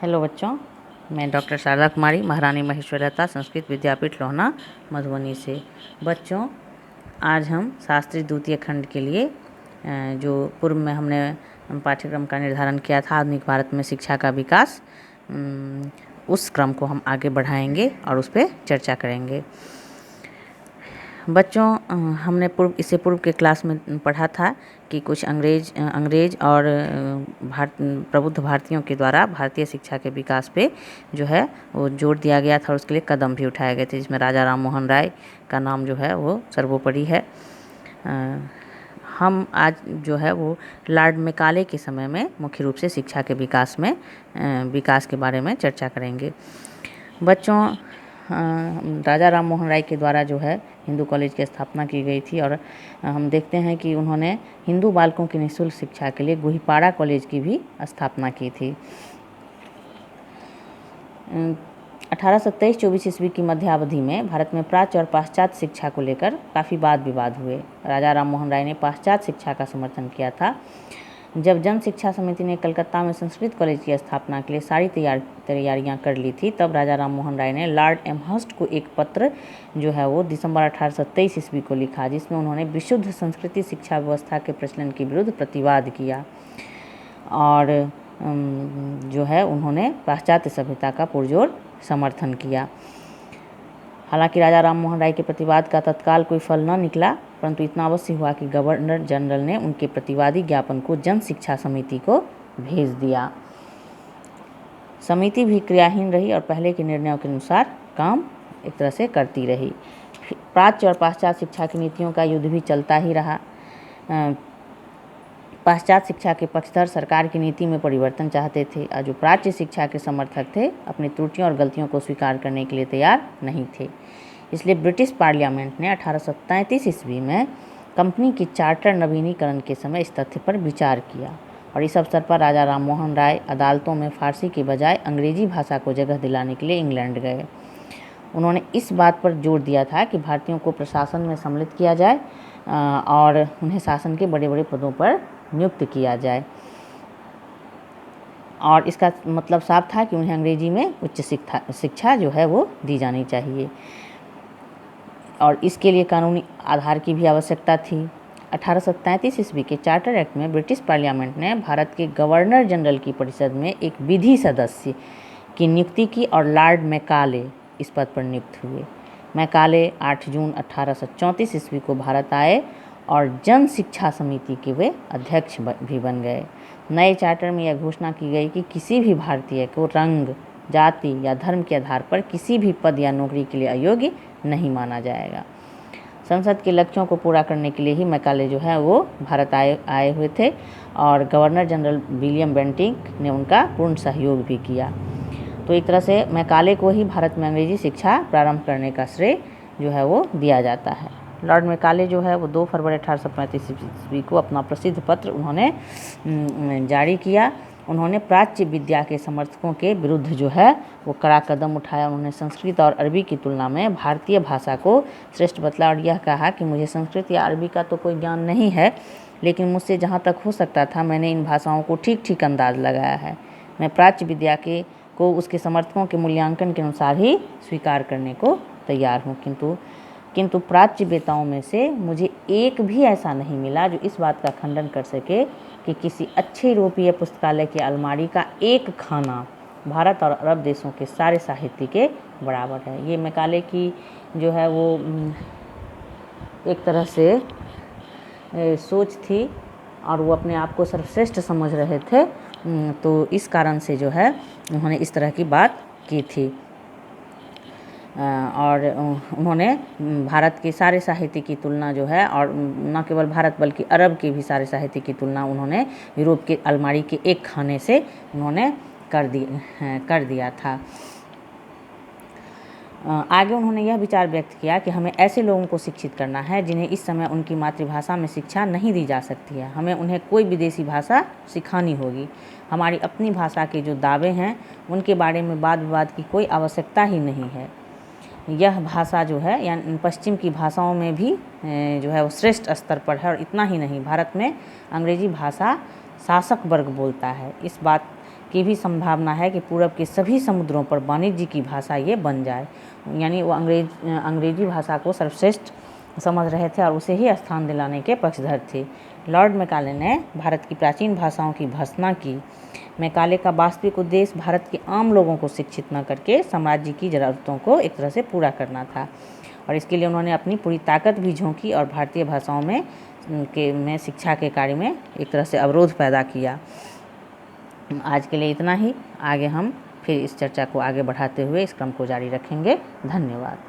Hello बच्चों, मैं doctor Sharda कुमारी, महारानी महेश्वरी लता संस्कृत विद्यापीठ लोहना मधुबनी से। बच्चों, आज हम शास्त्री द्वितीय खंड के लिए जो पूर्व में हमने पाठ्यक्रम का निर्धारण किया था, आधुनिक भारत में शिक्षा का विकास, उस क्रम को हम आगे बढ़ाएंगे और उस पर चर्चा करेंगे। बच्चों, हमने इससे पूर्व के क्लास में पढ़ा था कि कुछ अंग्रेज और प्रबुद्ध भारतीयों के द्वारा भारतीय शिक्षा के विकास पे जो है वो जोर दिया गया था और उसके लिए कदम भी उठाए गए थे, जिसमें राजा राम मोहन राय का नाम जो है वो सर्वोपरि है। हम आज जो है वो लॉर्ड मैकाले के समय में मुख्य रूप से शिक्षा के विकास के बारे में चर्चा करेंगे। बच्चों, राजा राम मोहन राय के द्वारा जो है हिंदू कॉलेज की स्थापना की गई थी और हम देखते हैं कि उन्होंने हिंदू बालकों की निःशुल्क शिक्षा के लिए गोहीपाड़ा कॉलेज की भी स्थापना की थी। 1823-24 ईस्वी की मध्यावधि में भारत में प्राच्य और पाश्चात्य शिक्षा को लेकर काफ़ी वाद विवाद हुए। राजा राम मोहन राय ने पाश्चात्य शिक्षा का समर्थन किया था। जब जन शिक्षा समिति ने कलकत्ता में संस्कृत कॉलेज की स्थापना के लिए सारी तैयारियां कर ली थी, तब राजा राम मोहन राय ने लॉर्ड एमहर्स्ट को एक पत्र जो है वो दिसंबर 1823 ईस्वी को लिखा, जिसमें उन्होंने विशुद्ध संस्कृति शिक्षा व्यवस्था के प्रचलन के विरुद्ध प्रतिवाद किया और जो है उन्होंने पाश्चात्य सभ्यता का पुरजोर समर्थन किया। हालांकि राजा राम मोहन राय के प्रतिवाद का तत्काल कोई फल न निकला, परंतु इतना अवश्य हुआ कि गवर्नर जनरल ने उनके प्रतिवादी ज्ञापन को जन शिक्षा समिति को भेज दिया। समिति भी क्रियाहीन रही और पहले के निर्णयों के अनुसार काम एक तरह से करती रही। प्राच्य और पाश्चात्य शिक्षा की नीतियों का युद्ध भी चलता ही रहा। पाश्चात्य शिक्षा के पक्षधर सरकार की नीति में परिवर्तन चाहते थे और जो प्राच्य शिक्षा के समर्थक थे अपनी त्रुटियों और गलतियों को स्वीकार करने के लिए तैयार नहीं थे। इसलिए ब्रिटिश पार्लियामेंट ने 1833 ईस्वी में कंपनी की चार्टर नवीनीकरण के समय इस तथ्य पर विचार किया और इस अवसर पर राजा राम मोहन राय अदालतों में फारसी के बजाय अंग्रेजी भाषा को जगह दिलाने के लिए इंग्लैंड गए। उन्होंने इस बात पर जोर दिया था कि भारतीयों को प्रशासन में सम्मिलित किया जाए और उन्हें शासन के बड़े बड़े पदों पर नियुक्त किया जाए, और इसका मतलब साफ था कि उन्हें अंग्रेजी में उच्च शिक्षा जो है वो दी जानी चाहिए और इसके लिए कानूनी आधार की भी आवश्यकता थी। 1833 ईस्वी के चार्टर एक्ट में ब्रिटिश पार्लियामेंट ने भारत के गवर्नर जनरल की परिषद में एक विधि सदस्य की नियुक्ति की और लॉर्ड मैकाले इस पद पर नियुक्त हुए। मैकाले 8 जून 1834 ईस्वी को भारत आए और जन शिक्षा समिति के वे अध्यक्ष भी बन गए। नए चार्टर में यह घोषणा की गई कि किसी भी भारतीय को रंग, जाति या धर्म के आधार पर किसी भी पद या नौकरी के लिए अयोग्य नहीं माना जाएगा। संसद के लक्ष्यों को पूरा करने के लिए ही मैकाले जो है वो भारत आए हुए थे और गवर्नर जनरल विलियम बेंटिंक ने उनका पूर्ण सहयोग भी किया। तो एक तरह से मैकाले को ही भारत में अंग्रेजी शिक्षा प्रारंभ करने का श्रेय जो है वो दिया जाता है। लॉर्ड मैकाले जो है वो 2 फरवरी 1835 ईस्वी को अपना प्रसिद्ध पत्र उन्होंने जारी किया। उन्होंने प्राच्य विद्या के समर्थकों के विरुद्ध जो है वो कड़ा कदम उठाया। उन्होंने संस्कृत और अरबी की तुलना में भारतीय भाषा को श्रेष्ठ बतला और यह कहा कि मुझे संस्कृत या अरबी का तो कोई ज्ञान नहीं है, लेकिन मुझसे जहाँ तक हो सकता था मैंने इन भाषाओं को ठीक अंदाज लगाया है। मैं प्राच्य विद्या को उसके समर्थकों के मूल्यांकन के अनुसार ही स्वीकार करने को तैयार हूँ, किंतु प्राच्य वेताओं में से मुझे एक भी ऐसा नहीं मिला जो इस बात का खंडन कर सके कि किसी अच्छे यूरोपीय पुस्तकालय की अलमारी का एक खाना भारत और अरब देशों के सारे साहित्य के बराबर है। ये मैकाले की जो है वो एक तरह से सोच थी और वो अपने आप को सर्वश्रेष्ठ समझ रहे थे, तो इस कारण से जो है उन्होंने इस तरह की बात की थी और उन्होंने भारत के सारे साहित्य की तुलना जो है, और न केवल भारत बल्कि अरब के भी सारे साहित्य की तुलना उन्होंने यूरोप के अलमारी के एक खाने से उन्होंने कर दिया था। आगे उन्होंने यह विचार व्यक्त किया कि हमें ऐसे लोगों को शिक्षित करना है जिन्हें इस समय उनकी मातृभाषा में शिक्षा नहीं दी जा सकती है। हमें उन्हें कोई विदेशी भाषा सिखानी होगी। हमारी अपनी भाषा के जो दावे हैं उनके बारे में वाद विवाद की कोई आवश्यकता ही नहीं है। यह भाषा जो है यानी पश्चिम की भाषाओं में भी जो है वो श्रेष्ठ स्तर पर है और इतना ही नहीं, भारत में अंग्रेजी भाषा शासक वर्ग बोलता है। इस बात की भी संभावना है कि पूरब के सभी समुद्रों पर वाणिज्य की भाषा ये बन जाए। यानी वो अंग्रेजी भाषा को सर्वश्रेष्ठ समझ रहे थे और उसे ही स्थान दिलाने के पक्षधर थे। लॉर्ड मैकाले ने भारत की प्राचीन भाषाओं की भर्त्सना की। मैकाले का वास्तविक उद्देश्य भारत के आम लोगों को शिक्षित न करके साम्राज्य की ज़रूरतों को एक तरह से पूरा करना था, और इसके लिए उन्होंने अपनी पूरी ताकत भी झोंकी और भारतीय भाषाओं में शिक्षा के कार्य में एक तरह से अवरोध पैदा किया। आज के लिए इतना ही। आगे हम फिर इस चर्चा को आगे बढ़ाते हुए इस क्रम को जारी रखेंगे। धन्यवाद।